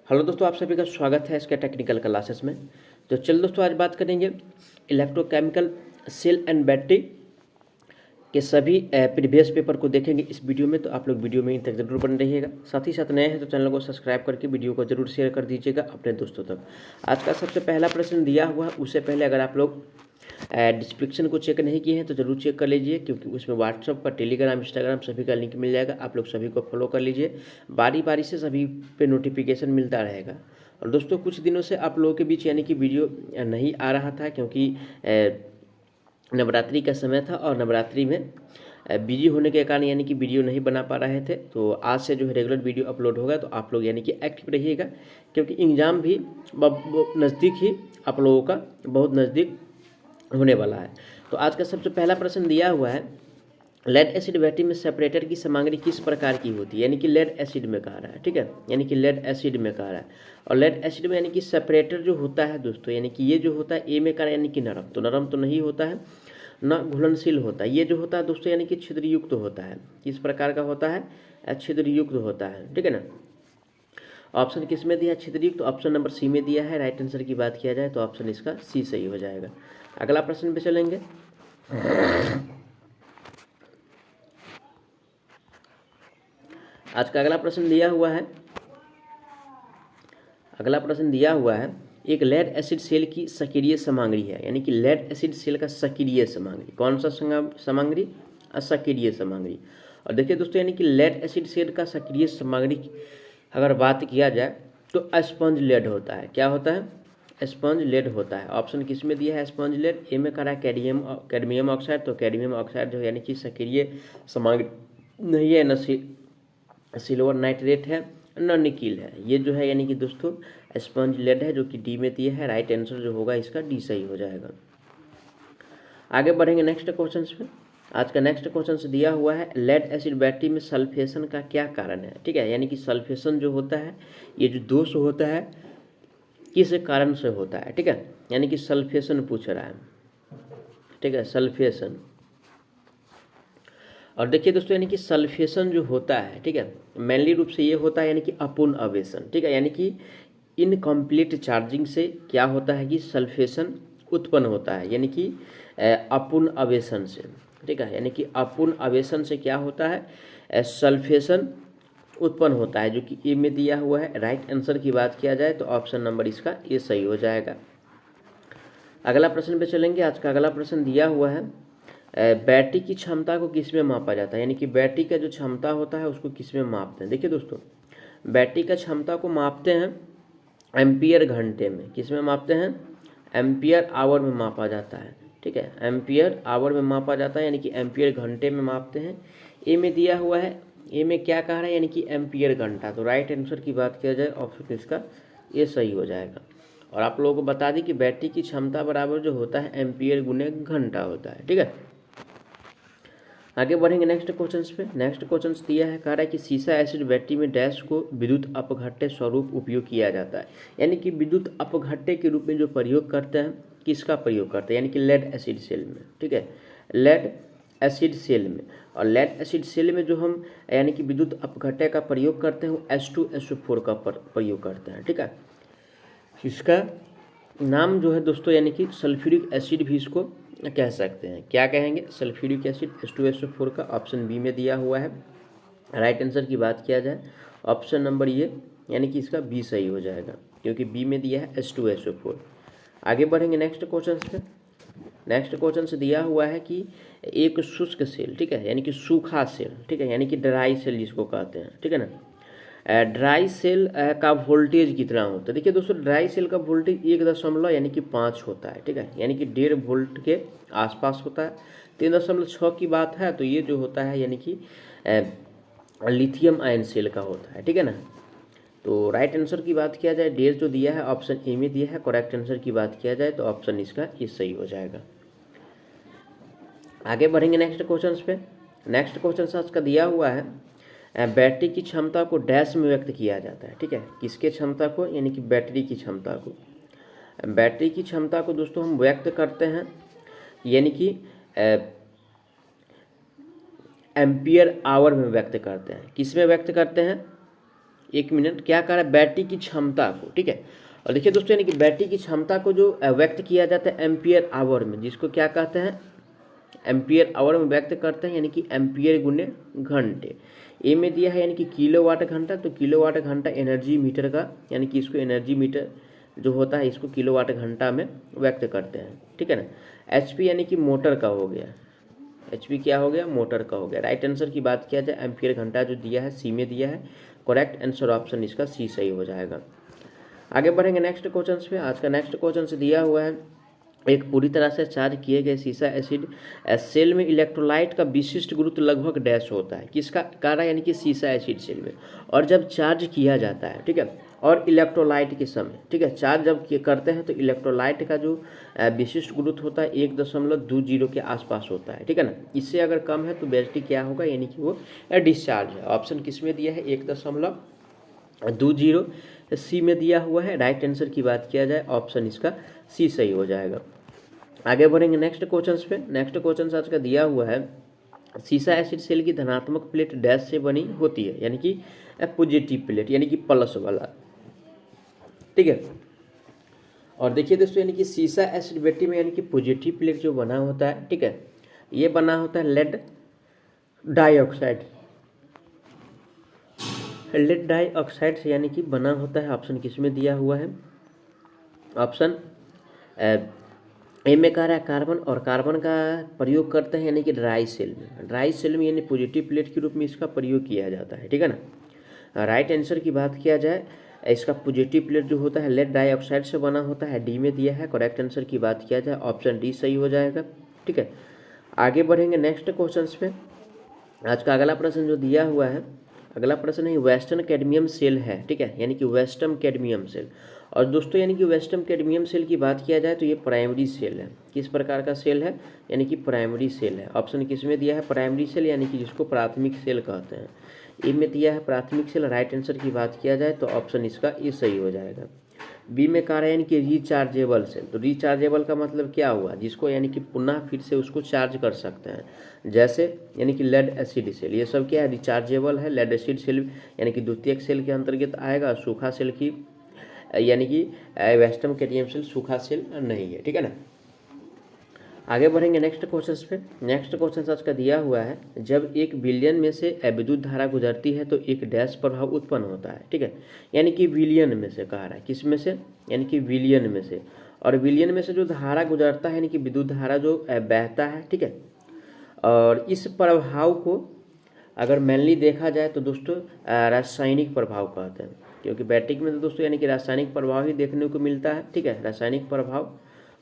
Hello दोस्तों, आप सभी का स्वागत है इसके टेक्निकल क्लासेस में। तो चल दोस्तों, आज बात करेंगे इलेक्ट्रोकेमिकल सेल एंड बैटरी के सभी प्रीवियस पेपर को देखेंगे इस वीडियो में। तो आप लोग वीडियो में इन तक जरूर बने रहिएगा। साथ ही साथ नए हैं तो चैनल को सब्सक्राइब करके वीडियो को जरूर शेयर कर दीजिएगा अपने दोस्तों तक। आज का सबसे पहला प्रश्न दिया हुआ है, उससे पहले अगर आप लोग डिस्क्रिप्शन को चेक नहीं किए हैं तो जरूर चेक कर लीजिए, क्योंकि उसमें व्हाट्सअप का, टेलीग्राम, इंस्टाग्राम सभी का लिंक मिल जाएगा। आप लोग सभी को फॉलो कर लीजिए, बारी बारी से सभी पे नोटिफिकेशन मिलता रहेगा। और दोस्तों, कुछ दिनों से आप लोगों के बीच यानी कि वीडियो नहीं आ रहा था, क्योंकि नवरात्रि का समय था और नवरात्रि में बिजी होने के कारण यानी कि वीडियो नहीं बना पा रहे थे। तो आज से जो है रेगुलर वीडियो अपलोड होगा, तो आप लोग यानी कि एक्टिव रहिएगा, क्योंकि एग्ज़ाम भी नज़दीक ही आप लोगों का बहुत नज़दीक होने वाला है। तो आज का सबसे पहला प्रश्न दिया हुआ है, लेड एसिड बैटरी में सेपरेटर की सामग्री किस प्रकार की होती है। यानी कि लेड एसिड में कह रहा है, ठीक है, यानी कि लेड एसिड में कह रहा है। और लेड एसिड में यानी कि सेपरेटर जो होता है दोस्तों, यानी कि ये जो होता है ए में कह रहा है यानी कि नरम, तो नरम तो नहीं होता है, न घुलनशील होता है। ये जो होता है दोस्तों यानी कि छिद्रयुक्त होता है। किस प्रकार का होता है? छिद्रयुक्त होता है, ठीक है ना। ऑप्शन किस में दिया है? छिद्रयुक्त। तो ऑप्शन नंबर सी में दिया है। राइट आंसर की बात किया जाए तो ऑप्शन इसका सी सही हो जाएगा। अगला प्रश्न पे चलेंगे। आज का अगला प्रश्न दिया हुआ है, एक लेड एसिड सेल की सक्रिय सामग्री है। यानी कि लेड एसिड सेल का सक्रिय सामग्री कौन सा सामग्री? असक्रिय सामग्री। और देखिए दोस्तों, यानी कि लेड एसिड सेल का सक्रिय सामग्री अगर बात किया जाए तो स्पंज लेड होता है। क्या होता है? स्पंज लेड होता है। ऑप्शन किस में दिया है? Sponge lead. ए में करा है कैडमियम ऑक्साइड। तो कैडमियम ऑक्साइड जो यानी कि सक्रिय सामग्री नहीं है, न सिल्वर नाइट्रेट है, न निकिल है। ये जो है यानी कि दोस्तों स्पंज लेड है, जो कि डी में दिया है। राइट आंसर जो होगा इसका डी सही हो जाएगा। आगे बढ़ेंगे नेक्स्ट क्वेश्चन पे। आज का नेक्स्ट क्वेश्चन से दिया हुआ है, लेड एसिड बैटरी में सल्फेशन का क्या कारण है। ठीक है, यानी कि सल्फेशन जो होता है, ये जो दोष होता है किस कारण से होता है। ठीक है, यानी कि सल्फेशन पूछ रहा है, ठीक है, सल्फेशन। और देखिए दोस्तों, यानी कि सल्फेशन जो होता है, ठीक है, मेनली रूप से ये होता है यानी कि अपूर्ण आवेशन। ठीक है, यानी कि इनकम्प्लीट चार्जिंग से क्या होता है कि सल्फेशन उत्पन्न होता है, यानी कि अपूर्ण आवेशन से। ठीक है, यानी कि अपूर्ण आवेशन से क्या होता है? सल्फेशन उत्पन्न होता है, जो कि ए में दिया हुआ है। राइट आंसर की बात किया जाए तो ऑप्शन नंबर इसका ए सही हो जाएगा। अगला प्रश्न पे चलेंगे। आज का अगला प्रश्न दिया हुआ है, बैटरी की क्षमता को किस में मापा जाता है। यानी कि बैटरी का जो क्षमता होता है उसको किस में मापते हैं। देखिए दोस्तों, बैटरी का क्षमता को मापते हैं एम्पियर घंटे में। किस में मापते हैं? एम्पियर आवर में मापा जाता है। ठीक है, एम्पियर आवर में मापा जाता है, यानी कि एम्पियर घंटे में मापते हैं। ए में दिया हुआ है, ए में क्या कह रहा है? यानी कि एम्पियर घंटा। तो राइट आंसर की बात किया जाए ऑप्शन इसका ये सही हो जाएगा। और आप लोगों को बता दें कि बैटरी की क्षमता बराबर जो होता है एम्पियर गुने घंटा होता है। ठीक है, आगे बढ़ेंगे नेक्स्ट क्वेश्चन पे। नेक्स्ट क्वेश्चन दिया है, कह रहा है कि सीसा एसिड बैटरी में डैश को विद्युत अपघट्य स्वरूप उपयोग किया जाता है। यानी कि विद्युत अपघट्य के रूप में जो प्रयोग करते हैं, किसका प्रयोग करते हैं? यानी कि लेड एसिड सेल में। ठीक है, लेड एसिड सेल में। और लेड एसिड सेल में जो हम यानी कि विद्युत अपघट्य का प्रयोग करते हैं वो H2SO4 का प्रयोग करते हैं। ठीक है, इसका नाम जो है दोस्तों यानी कि सल्फ्यूरिक एसिड भी इसको कह सकते हैं। क्या कहेंगे? सल्फ्यूरिक एसिड H2SO4 का। ऑप्शन बी में दिया हुआ है। राइट आंसर की बात किया जाए ऑप्शन नंबर ये यानी कि इसका बी सही हो जाएगा, क्योंकि बी में दिया है H2SO4। आगे बढ़ेंगे नेक्स्ट क्वेश्चन पे। नेक्स्ट क्वेश्चन से दिया हुआ है कि एक शुष्क सेल, ठीक है, यानी कि सूखा सेल, ठीक है, यानी कि ड्राई सेल जिसको कहते हैं, ठीक है ना, ड्राई सेल का वोल्टेज कितना होता है। देखिए दोस्तों, ड्राई सेल का वोल्टेज 1 यानी कि 5 होता है। ठीक है, यानी कि 1.5 वोल्ट के आसपास होता है। 3.6 की बात है तो ये जो होता है यानी कि लिथियम आयन सेल का होता है। ठीक है ना। तो राइट आंसर की बात किया जाए, 1.5 जो दिया है ऑप्शन ए में दिया है। करेक्ट आंसर की बात किया जाए तो ऑप्शन इसका ये सही हो जाएगा। आगे बढ़ेंगे नेक्स्ट क्वेश्चन पे। नेक्स्ट क्वेश्चन आज का दिया हुआ है, बैटरी की क्षमता को डैश में व्यक्त किया जाता है। ठीक है, किसके क्षमता को? यानी कि बैटरी की क्षमता को। बैटरी की क्षमता को दोस्तों हम व्यक्त करते हैं यानी कि एम्पियर आवर में व्यक्त करते हैं। किस में व्यक्त करते हैं? 1 मिनट, क्या कह रहा है, बैटरी की क्षमता को, ठीक है। और देखिए दोस्तों यानी कि बैटरी की क्षमता को जो व्यक्त किया जाता है एम्पियर आवर में, जिसको क्या कहते हैं, एम्पियर आवर में व्यक्त करते हैं, यानी कि एम्पियर गुने घंटे। ए में दिया है यानी कि किलोवाट घंटा, तो किलोवाट घंटा एनर्जी मीटर का, यानी कि इसको एनर्जी मीटर जो होता है इसको किलोवाट घंटा में व्यक्त करते हैं, ठीक है ना। एचपी यानी कि मोटर का हो गया, एचपी क्या हो गया, मोटर का हो गया। राइट आंसर की बात किया जाए एम्पियर घंटा जो दिया है सी में दिया है, करेक्ट आंसर ऑप्शन इसका सी सही हो जाएगा। आगे बढ़ेंगे नेक्स्ट क्वेश्चन पे। आज का नेक्स्ट क्वेश्चन से दिया हुआ है, एक पूरी तरह से चार्ज किए गए सीसा एसिड सेल में इलेक्ट्रोलाइट का विशिष्ट गुरुत्व लगभग डैश होता है, किसका कारण, यानी कि सीसा एसिड सेल में। और जब चार्ज किया जाता है, ठीक है, और इलेक्ट्रोलाइट के समय, ठीक है, चार्ज जब करते हैं तो इलेक्ट्रोलाइट का जो विशिष्ट गुरुत्व होता है 1.20 के आसपास होता है, ठीक है ना। इससे अगर कम है तो बैटरी क्या होगा, यानी कि वो डिस्चार्ज है। ऑप्शन किस में दिया है, 1.20 सी में दिया हुआ है। राइट आंसर की बात किया जाए ऑप्शन इसका सी सही हो जाएगा। आगे बढ़ेंगे नेक्स्ट क्वेश्चन पे। नेक्स्ट क्वेश्चन आज का दिया हुआ है, सीसा एसिड सेल की धनात्मक प्लेट डैश से बनी होती है, यानी कि पॉजिटिव प्लेट, यानी कि प्लस वाला, ठीक है। और देखिए दोस्तों यानी कि सीसा एसिड बैटरी में यानी कि पॉजिटिव प्लेट जो बना होता है, ठीक है, ये बना होता है लेड डाइऑक्साइड, लेड डाइऑक्साइड से यानी कि बना होता है। ऑप्शन किस में दिया हुआ है, ऑप्शन ए में कह रहा है कार्बन, और कार्बन का प्रयोग करते हैं यानी कि ड्राई सेल में, ड्राई सेल में यानी पॉजिटिव प्लेट के रूप में इसका प्रयोग किया जाता है, ठीक है ना। राइट आंसर की बात किया जाए इसका पॉजिटिव प्लेट जो होता है लेड डाइऑक्साइड से बना होता है, डी में दिया है। करेक्ट आंसर की बात किया जाए ऑप्शन डी सही हो जाएगा, ठीक है। आगे बढ़ेंगे नेक्स्ट क्वेश्चन पे। आज का अगला प्रश्न जो दिया हुआ है, अगला प्रश्न है वेस्टर्न कैडमियम सेल है, ठीक है, यानी कि वेस्टर्न कैडमियम सेल। और दोस्तों यानी कि वेस्टर्न कैडमियम सेल की बात किया जाए तो ये प्राइमरी सेल है, किस प्रकार का सेल है, यानी कि प्राइमरी सेल है। ऑप्शन किस में दिया है, प्राइमरी सेल, यानी कि जिसको प्राथमिक सेल कहते हैं। ए में दिया है प्राथमिक सेल। राइट आंसर की बात किया जाए तो ऑप्शन इसका ए सही हो जाएगा। बी में कह रहे हैं यानी कि रिचार्जेबल सेल, तो रिचार्जेबल का मतलब क्या हुआ, जिसको यानी कि पुनः फिर से उसको चार्ज कर सकते हैं, जैसे यानी कि लेड एसिड सेल, ये सब क्या है, रिचार्जेबल है। लेड एसिड सेल यानी कि द्वितीयक सेल के अंतर्गत आएगा। सूखा सेल की यानी कि वेस्टर्न कैडमियम सेल सूखा सेल नहीं है, ठीक है ना। आगे बढ़ेंगे नेक्स्ट क्वेश्चन पे। नेक्स्ट क्वेश्चन आज का दिया हुआ है, जब एक विलयन में से विद्युत धारा गुजरती है तो एक डैश प्रभाव उत्पन्न होता है, ठीक है, यानी कि विलयन में से कह रहा है, किस में से, यानी कि विलयन में से। और विलयन में से जो धारा गुजरता है यानी कि विद्युत धारा जो बहता है, ठीक है, और इस प्रभाव को अगर मेनली देखा जाए तो दोस्तों रासायनिक प्रभाव कहते हैं, क्योंकि बैटरी में तो दोस्तों यानी कि रासायनिक प्रभाव ही देखने को मिलता है, ठीक है, रासायनिक प्रभाव।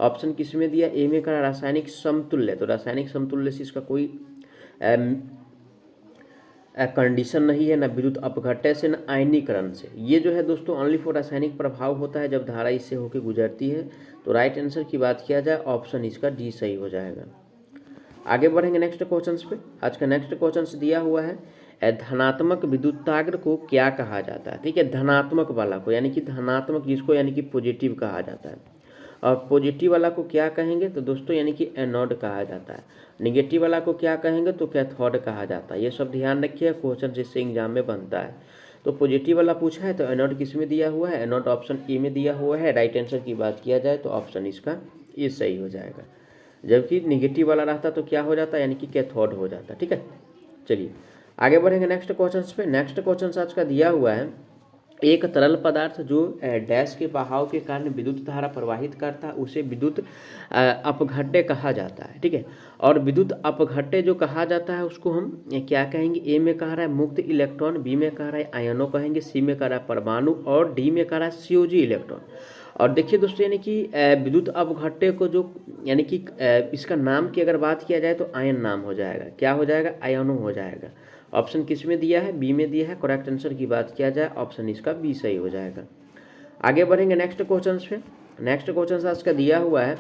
ऑप्शन किस में दिया, ए में कहा रासायनिक समतुल्य, तो रासायनिक समतुल्य से इसका कोई कंडीशन नहीं है, ना विद्युत अपघट्य से, ना आयनीकरण से। ये जो है दोस्तों ओनली फॉर रासायनिक प्रभाव होता है जब धारा इससे होकर गुजरती है। तो राइट आंसर की बात किया जाए ऑप्शन इसका डी सही हो जाएगा। आगे बढ़ेंगे नेक्स्ट क्वेश्चन पे। आज का नेक्स्ट क्वेश्चन दिया हुआ है, धनात्मक विद्युताग्र को क्या कहा जाता है, ठीक है, धनात्मक वाला को, यानी कि धनात्मक जिसको यानी कि पॉजिटिव कहा जाता है। और पॉजिटिव वाला को क्या कहेंगे तो दोस्तों यानी कि एनोड कहा जाता है। निगेटिव वाला को क्या कहेंगे तो कैथोड कहा जाता है। ये सब ध्यान रखिए, क्वेश्चन जिससे एग्जाम में बनता है। तो पॉजिटिव वाला पूछा है तो एनोड किस में दिया हुआ है, एनोड ऑप्शन ए में दिया हुआ है। राइट आंसर की बात किया जाए तो ऑप्शन इसका ए सही हो जाएगा। जबकि निगेटिव वाला रहता तो क्या हो जाता, यानी कि कैथोड हो जाता, ठीक है। चलिए आगे बढ़ेंगे नेक्स्ट क्वेश्चन पे। नेक्स्ट क्वेश्चन आज का दिया हुआ है, एक तरल पदार्थ जो डैश के बहाव के कारण विद्युत धारा प्रवाहित करता है उसे विद्युत अपघट्य कहा जाता है, ठीक है। और विद्युत अपघट्य जो कहा जाता है उसको हम क्या कहेंगे, ए में कह रहा है मुक्त इलेक्ट्रॉन, बी में कह रहा है आयनों कहेंगे, सी में कह रहा है परमाणु, और डी में कह रहा है सीओजी इलेक्ट्रॉन। और देखिए दोस्तों यानी कि विद्युत अपघट्य को जो यानी कि इसका नाम की अगर बात किया जाए तो आयन नाम हो जाएगा, क्या हो जाएगा, आयनों हो जाएगा। ऑप्शन किस में दिया है, बी में दिया है। करेक्ट आंसर की बात किया जाए ऑप्शन इसका बी सही हो जाएगा। आगे बढ़ेंगे नेक्स्ट क्वेश्चन पे। नेक्स्ट क्वेश्चन आज का दिया हुआ है,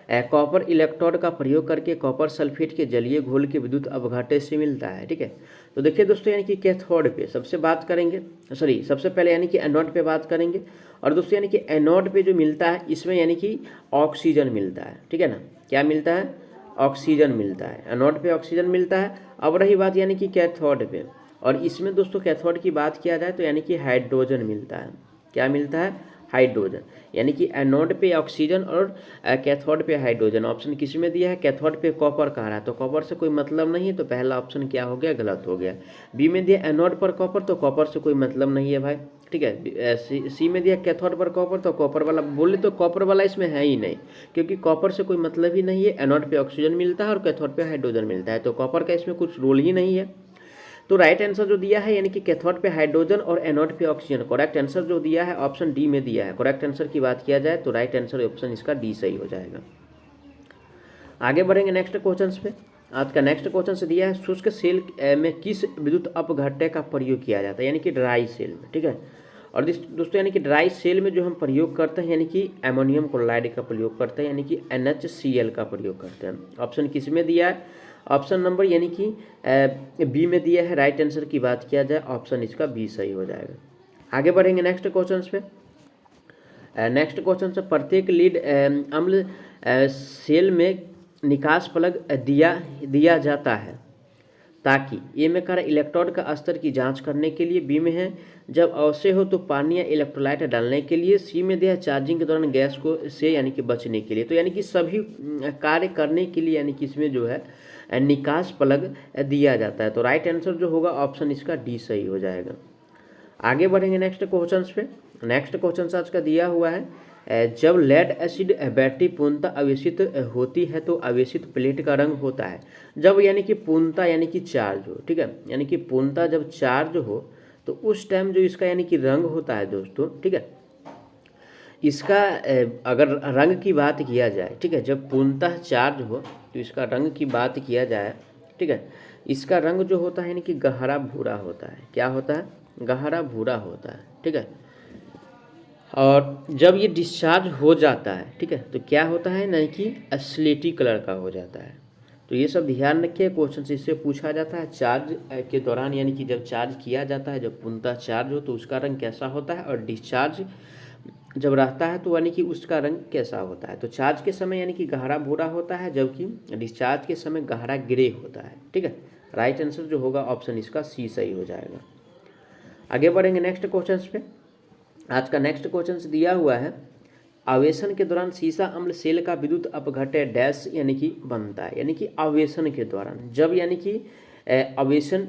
कॉपर इलेक्ट्रोड का प्रयोग करके कॉपर सल्फेट के जलीय घोल के विद्युत अपघट्य से मिलता है, ठीक है। तो देखिए दोस्तों यानी कि कैथोड पे सबसे बात करेंगे, सबसे पहले यानी कि एनोड पे बात करेंगे। और दोस्तों यानी कि एनोड पे जो मिलता है इसमें यानी कि ऑक्सीजन मिलता है, ठीक है ना, क्या मिलता है, ऑक्सीजन मिलता है। एनोड पे ऑक्सीजन मिलता है। अब रही बात यानी कि कैथोड पे, और इसमें दोस्तों कैथोड की बात किया जाए तो यानी कि हाइड्रोजन मिलता है। क्या मिलता है? हाइड्रोजन। यानी कि एनोड पे ऑक्सीजन और कैथोड पे हाइड्रोजन। ऑप्शन किस में दिया है? कैथोड पे कॉपर कह रहा है, तो कॉपर से कोई मतलब नहीं है, तो पहला ऑप्शन क्या हो गया? गलत हो गया। बी में दिया एनोड पर कॉपर, तो कॉपर से कोई मतलब नहीं है भाई, ठीक है। सी में दिया कैथोड पर कॉपर, तो कॉपर वाला बोले तो कॉपर वाला इसमें है ही नहीं, क्योंकि कॉपर से कोई मतलब ही नहीं है। एनोड पे ऑक्सीजन मिलता है और कैथोड पे हाइड्रोजन मिलता है, तो कॉपर का इसमें कुछ रोल ही नहीं है। तो राइट आंसर जो दिया है यानी कि कैथोड पे हाइड्रोजन और एनोड पे ऑक्सीजन, करेक्ट आंसर जो दिया है ऑप्शन डी में दिया है। करेक्ट आंसर की बात किया जाए तो राइट आंसर ऑप्शन इसका डी सही हो जाएगा। आगे बढ़ेंगे नेक्स्ट क्वेश्चन पे। आज का नेक्स्ट क्वेश्चन से दिया है शुष्क सेल में किस विद्युत अपघट्य का प्रयोग किया जाता है, यानी कि ड्राई सेल में, ठीक है। और दोस्तों यानी कि ड्राई सेल में जो हम प्रयोग करते हैं यानी कि एमोनियम क्लोराइड का प्रयोग करते हैं, यानी कि NaCl का प्रयोग करते हैं। ऑप्शन किस में दिया है? ऑप्शन नंबर यानी कि बी में दिया है। राइट आंसर की बात किया जाए ऑप्शन इसका बी सही हो जाएगा। आगे बढ़ेंगे नेक्स्ट क्वेश्चन पे। नेक्स्ट क्वेश्चन से प्रत्येक लीड अम्ल सेल में निकास प्लग दिया जाता है ताकि ए में कर इलेक्ट्रोड का स्तर की जांच करने के लिए, बी में है जब आवश्यक हो तो पानी या इलेक्ट्रोलाइट डालने के लिए, सी में दिया चार्जिंग के दौरान गैस को से यानी कि बचने के लिए। तो यानी कि सभी कार्य करने के लिए यानी कि इसमें जो है निकास प्लग दिया जाता है। तो राइट आंसर जो होगा ऑप्शन इसका डी सही हो जाएगा। आगे बढ़ेंगे नेक्स्ट क्वेश्चन पे। नेक्स्ट क्वेश्चन आज का दिया हुआ है जब लेड एसिड बैटरी पूर्णतः आवेशित होती है तो आवेशित प्लेट का रंग होता है। जब यानी कि पूर्णतः यानी कि चार्ज हो, ठीक है, यानी कि पूर्णतः जब चार्ज हो तो उस टाइम जो इसका यानी कि रंग होता है दोस्तों, ठीक है, इसका अगर रंग की बात किया जाए, ठीक है, जब पूर्णतः चार्ज हो तो इसका रंग की बात किया जाए, ठीक है, इसका रंग जो होता है यानी कि गहरा भूरा होता है। क्या होता है? गहरा भूरा होता है, ठीक है। और जब ये डिस्चार्ज हो जाता है, ठीक है, तो क्या होता है ना कि स्लेटी कलर का हो जाता है। तो ये सब ध्यान रखिए, क्वेश्चन से इससे पूछा जाता है चार्ज के दौरान, यानी कि जब चार्ज किया जाता है, जब पूर्णतः चार्ज हो तो उसका रंग कैसा होता है, और डिस्चार्ज जब रहता है तो यानी कि उसका रंग कैसा होता है। तो चार्ज के समय यानी कि गहरा भूरा होता है, जबकि डिस्चार्ज के समय गहरा ग्रे होता है, ठीक है। राइट आंसर जो होगा ऑप्शन इसका सी सही हो जाएगा। आगे बढ़ेंगे नेक्स्ट क्वेश्चन पे। आज का नेक्स्ट क्वेश्चन दिया हुआ है आवेशन के दौरान सीसा अम्ल सेल का विद्युत अपघट्य डैश यानी कि बनता है। यानी कि आवेशन के दौरान, जब यानी कि आवेशन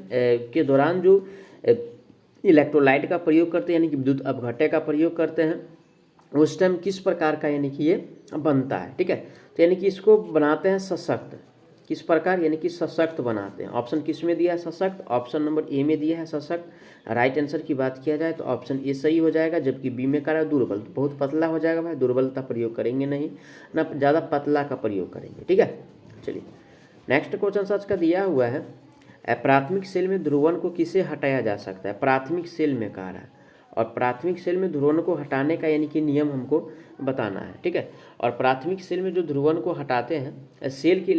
के दौरान जो इलेक्ट्रोलाइट का प्रयोग करते हैं यानी कि विद्युत अपघट्य का प्रयोग करते हैं, उस टाइम किस प्रकार का यानी कि ये बनता है, ठीक है। तो यानी कि इसको बनाते हैं सशक्त। किस प्रकार? यानी कि सशक्त बनाते हैं। ऑप्शन किस में दिया है? सशक्त। ऑप्शन नंबर ए में दिया है सशक्त। राइट आंसर की बात किया जाए तो ऑप्शन ए सही हो जाएगा, जबकि बी में करा दुर्बल। बहुत पतला हो जाएगा भाई, दुर्बलता प्रयोग करेंगे नहीं ना, ज़्यादा पतला का प्रयोग करेंगे, ठीक है। चलिए नेक्स्ट क्वेश्चन आज का दिया हुआ है प्राथमिक सेल में ध्रुवण को किसे हटाया जा सकता है। प्राथमिक सेल में कह रहा है, और प्राथमिक सेल में ध्रुवण को हटाने का यानी कि नियम हमको बताना है, ठीक है। और प्राथमिक सेल में जो ध्रुवण को हटाते हैं, सेल की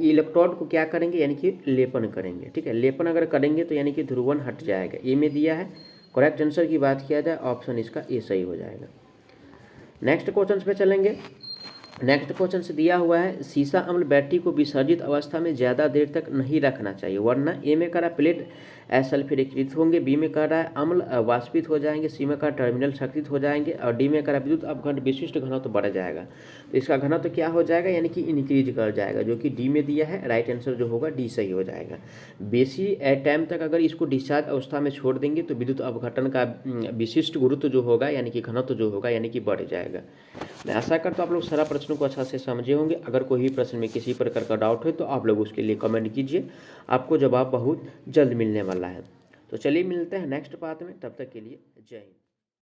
इलेक्ट्रोड को क्या करेंगे, यानी कि लेपन करेंगे, ठीक है। लेपन अगर करेंगे तो यानी कि ध्रुवण हट जाएगा। ए में दिया है। करेक्ट आंसर की बात किया जाए ऑप्शन इसका ए सही हो जाएगा। नेक्स्ट क्वेश्चन पे चलेंगे। नेक्स्ट क्वेश्चन से दिया हुआ है सीसा अम्ल बैटरी को विसर्जित अवस्था में ज़्यादा देर तक नहीं रखना चाहिए, वरना ए में कह रहा प्लेट असल्फ्यूरिकृत होंगे, बी में कह रहा है अम्ल वाष्पित हो जाएंगे, सी में कह टर्मिनल सक्रित हो जाएंगे, और डी में कह रहा विद्युत अपघट्य विशिष्ट घनत्व तो बढ़ जाएगा। तो इसका घनत्व तो क्या हो जाएगा, यानी कि इंक्रीज कर जाएगा, जो कि डी में दिया है। राइट आंसर जो होगा डी सही हो जाएगा। बेसी टाइम तक अगर इसको डिस्चार्ज अवस्था में छोड़ देंगे तो विद्युत अपघटन का विशिष्ट गुरुत्व जो होगा यानी कि घनत्व जो होगा यानी कि बढ़ जाएगा। मैं आशा करता हूँ आप लोग सारा प्रश्नों को अच्छा से समझे होंगे। अगर कोई भी प्रश्न में किसी प्रकार का डाउट है तो आप लोग उसके लिए कमेंट कीजिए, आपको जवाब बहुत जल्द मिलने वाला है। तो चलिए मिलते हैं नेक्स्ट पार्ट में, तब तक के लिए जय हिंद।